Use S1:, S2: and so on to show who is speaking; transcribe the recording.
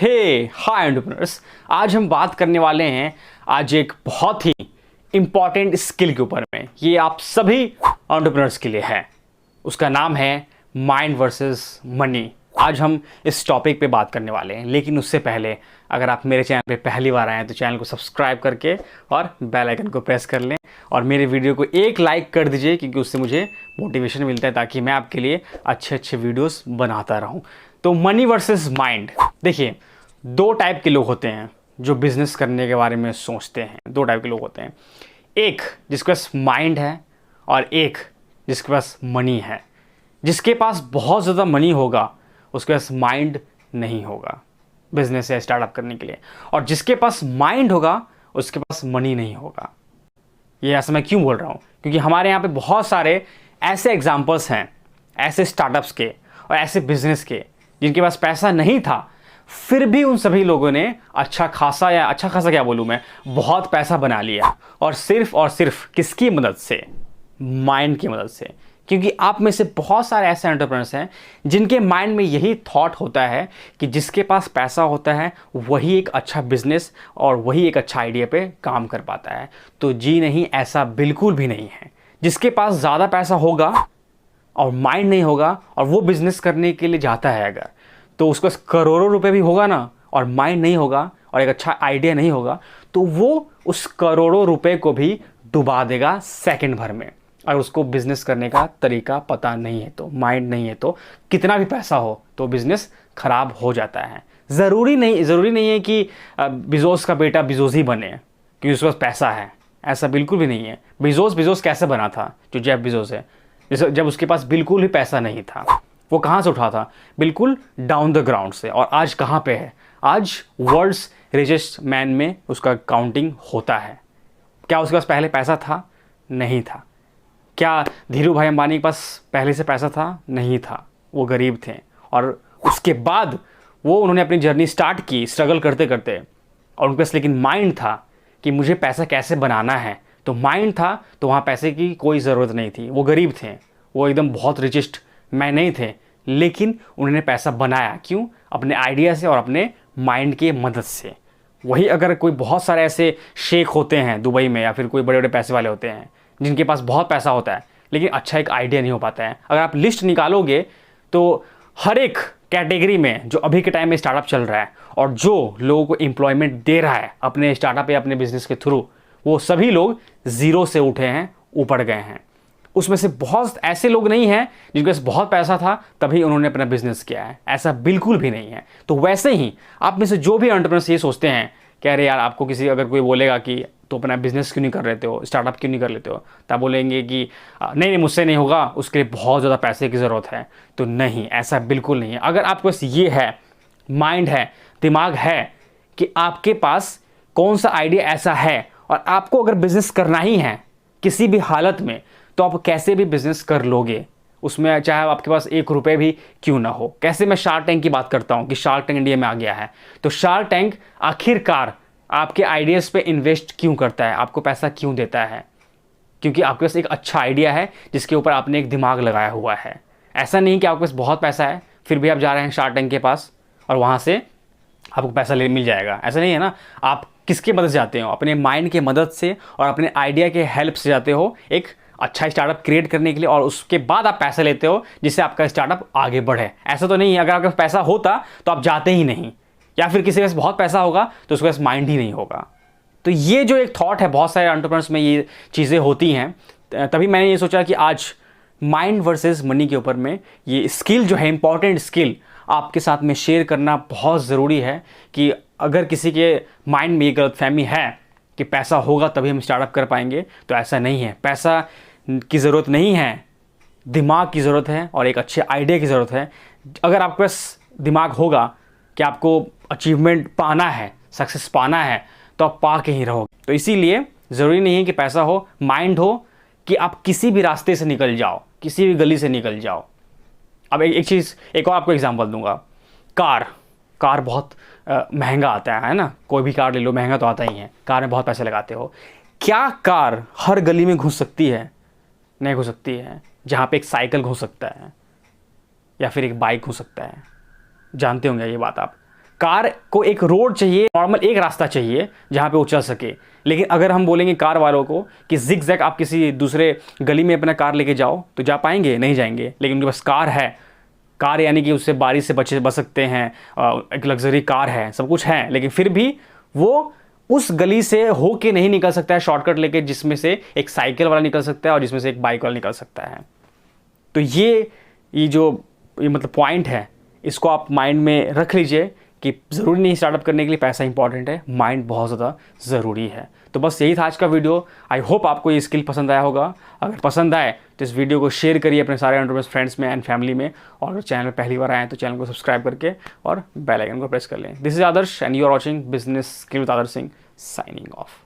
S1: हे हाय entrepreneurs, आज हम बात करने वाले हैं आज एक बहुत ही इंपॉर्टेंट स्किल के ऊपर में। ये आप सभी एंटरप्रेन्योर्स के लिए है। उसका नाम है माइंड वर्सेस मनी। आज हम इस टॉपिक पे बात करने वाले हैं, लेकिन उससे पहले अगर आप मेरे चैनल पे पहली बार आए हैं तो चैनल को सब्सक्राइब करके और बेल आइकन को प्रेस कर लें और मेरे वीडियो को एक लाइक कर दीजिए, क्योंकि उससे मुझे मोटिवेशन मिलता है ताकि मैं आपके लिए अच्छे अच्छे वीडियोस बनाता रहूं। तो मनी वर्सेस माइंड, देखिए दो टाइप के लोग होते हैं जो बिजनेस करने के बारे में सोचते हैं। दो टाइप के लोग होते हैं, एक जिसके पास माइंड है और एक जिसके पास मनी है। जिसके पास बहुत ज़्यादा मनी होगा उसके पास माइंड नहीं होगा बिजनेस या स्टार्टअप करने के लिए, और जिसके पास माइंड होगा उसके पास मनी नहीं होगा। ये ऐसा मैं क्यों बोल रहा हूँ? क्योंकि हमारे यहाँ पे बहुत सारे ऐसे एग्जाम्पल्स हैं, ऐसे स्टार्टअप्स के और ऐसे बिजनेस के जिनके पास पैसा नहीं था, फिर भी उन सभी लोगों ने अच्छा खासा क्या बोलूँ मैं, बहुत पैसा बना लिया। और सिर्फ किसकी मदद से? माइंड की मदद से। क्योंकि आप में से बहुत सारे ऐसे एंटरप्रेन्योर्स हैं जिनके माइंड में यही थॉट होता है कि जिसके पास पैसा होता है वही एक अच्छा बिजनेस और वही एक अच्छा आइडिया पे काम कर पाता है। तो जी नहीं, ऐसा बिल्कुल भी नहीं है। जिसके पास ज़्यादा पैसा होगा और माइंड नहीं होगा और वो बिजनेस करने के लिए जाता है अगर, तो उसके पास करोड़ों रुपए भी होगा ना और माइंड नहीं होगा और एक अच्छा आइडिया नहीं होगा, तो वो उस करोड़ों रुपए को भी डुबा देगा सेकंड भर में। अगर उसको बिजनेस करने का तरीका पता नहीं है तो, माइंड नहीं है तो, कितना भी पैसा हो तो बिजनेस खराब हो जाता है। ज़रूरी नहीं है कि बिजोस का बेटा बिजोस ही बने क्योंकि उसके पास पैसा है। ऐसा बिल्कुल भी नहीं है। बिजोस कैसे बना था? जो जेफ बिजोस है, जब उसके पास बिल्कुल भी पैसा नहीं था, वो कहाँ से उठा था? बिल्कुल डाउन द ग्राउंड से। और आज कहाँ पे है? आज वर्ल्ड्स रिचेस्ट मैन में उसका काउंटिंग होता है। क्या उसके पास पहले पैसा था? नहीं था। क्या धीरू भाई अंबानी के पास पहले से पैसा था? नहीं था। वो गरीब थे और उसके बाद उन्होंने अपनी जर्नी स्टार्ट की स्ट्रगल करते करते, और उनके पास लेकिन माइंड था कि मुझे पैसा कैसे बनाना है। तो माइंड था तो वहाँ पैसे की कोई ज़रूरत नहीं थी। वो गरीब थे, वो एकदम बहुत रिचेस्ट मैन नहीं थे, लेकिन उन्होंने पैसा बनाया। क्यों? अपने आइडिया से और अपने माइंड की मदद से। वही अगर कोई बहुत सारे ऐसे शेख होते हैं दुबई में, या फिर कोई बड़े बड़े पैसे वाले होते हैं जिनके पास बहुत पैसा होता है लेकिन अच्छा एक आइडिया नहीं हो पाता है, अगर आप लिस्ट निकालोगे तो हर एक कैटेगरी में जो अभी के टाइम में स्टार्टअप चल रहा है और जो लोगों को एम्प्लॉयमेंट दे रहा है अपने स्टार्टअप या अपने बिजनेस के थ्रू, वो सभी लोग ज़ीरो से उठे हैं, ऊपर गए हैं। उसमें से बहुत ऐसे लोग नहीं हैं जिनके पास बहुत पैसा था तभी उन्होंने अपना बिजनेस किया है। ऐसा बिल्कुल भी नहीं है। तो वैसे ही आप में से जो भी एंटरप्रेन्योर्स ये सोचते हैं कि अरे यार, आपको किसी अगर कोई बोलेगा कि तो अपना बिजनेस क्यों नहीं कर लेते हो, स्टार्टअप क्यों नहीं कर लेते हो, तो आप बोलेंगे कि नहीं मुझसे नहीं होगा, उसके लिए बहुत ज़्यादा पैसे की ज़रूरत है। तो नहीं, ऐसा बिल्कुल नहीं है। अगर आपके पास ये है, माइंड है, दिमाग है कि आपके पास कौन सा आइडिया ऐसा है और आपको अगर बिजनेस करना ही है किसी भी हालत में, तो आप कैसे भी बिजनेस कर लोगे। उसमें चाहे आपके पास ₹1 भी क्यों ना हो। कैसे मैं शार्क टैंक की बात करता हूँ कि शार्क टैंक इंडिया में आ गया है, तो शार्क टैंक आखिरकार आपके आइडियाज़ पे इन्वेस्ट क्यों करता है, आपको पैसा क्यों देता है? क्योंकि आपके पास एक अच्छा आइडिया है जिसके ऊपर आपने एक दिमाग लगाया हुआ है। ऐसा नहीं कि आपके पास बहुत पैसा है फिर भी आप जा रहे हैं शार्क टैंक के पास और वहाँ से आपको पैसा मिल जाएगा। ऐसा नहीं है ना। आप किसकी मदद से जाते हो? अपने माइंड की मदद से और अपने आइडिया के हेल्प से जाते हो एक अच्छा स्टार्टअप क्रिएट करने के लिए, और उसके बाद आप पैसा लेते हो जिससे आपका स्टार्टअप आगे बढ़े। ऐसा तो नहीं है अगर आपके पास पैसा होता तो आप जाते ही नहीं, या फिर किसी के पास बहुत पैसा होगा तो उसके पास माइंड ही नहीं होगा। तो ये जो एक थॉट है, बहुत सारे एंटरप्रेन्योर्स में ये चीज़ें होती हैं। तभी मैंने ये सोचा कि आज माइंड वर्सेस मनी के ऊपर में ये स्किल जो है, इंपॉर्टेंट स्किल, आपके साथ में शेयर करना बहुत ज़रूरी है। कि अगर किसी के माइंड में ये गलतफहमी है कि पैसा होगा तभी हम स्टार्टअप कर पाएंगे, तो ऐसा नहीं है। पैसा की ज़रूरत नहीं है, दिमाग की ज़रूरत है और एक अच्छे आइडिया की ज़रूरत है। अगर आपके पास दिमाग होगा कि आपको अचीवमेंट पाना है, सक्सेस पाना है, तो आप पा के ही रहोगे। तो इसीलिए ज़रूरी नहीं है कि पैसा हो, माइंड हो कि आप किसी भी रास्ते से निकल जाओ, किसी भी गली से निकल जाओ। अब एक और आपको एग्जांपल दूंगा। कार बहुत महंगा आता है ना। कोई भी कार ले लो, महंगा तो आता ही है। कार में बहुत पैसे लगाते हो। क्या कार हर गली में घुस सकती है? नहीं घुस सकती है। जहाँ पे एक साइकिल घुस सकता है या फिर एक बाइक घुस सकता है। जानते होंगे ये बात आप। कार को एक रोड चाहिए, नॉर्मल एक रास्ता चाहिए जहाँ पे वो चल सके। लेकिन अगर हम बोलेंगे कार वालों को कि जिग जैग आप किसी दूसरे गली में अपना कार लेके जाओ, तो जा पाएंगे? नहीं जाएंगे। लेकिन उनके पास कार है, कार यानी कि उससे बारिश से बच सकते हैं, एक लग्जरी कार है, सब कुछ है, लेकिन फिर भी वो उस गली से होके नहीं निकल सकता है शॉर्टकट लेके, जिसमें से एक साइकिल वाला निकल सकता है और जिसमें से एक बाइक वाला निकल सकता है। तो ये जो मतलब पॉइंट है, इसको आप माइंड में रख लीजिए कि ज़रूरी नहीं स्टार्टअप करने के लिए पैसा इंपॉर्टेंट है, माइंड बहुत ज़्यादा ज़रूरी है। तो बस यही था आज का वीडियो। आई होप आपको ये स्किल पसंद आया होगा। अगर पसंद आए तो इस वीडियो को शेयर करिए अपने सारे एंटरप्रेन्योर्स फ्रेंड्स में एंड फैमिली में, और अगर चैनल में पहली बार आए तो चैनल को सब्सक्राइब करके और बेल आइकन को प्रेस कर लें। This is Adarsh and you are watching business skill with Adarsh Singh, signing of.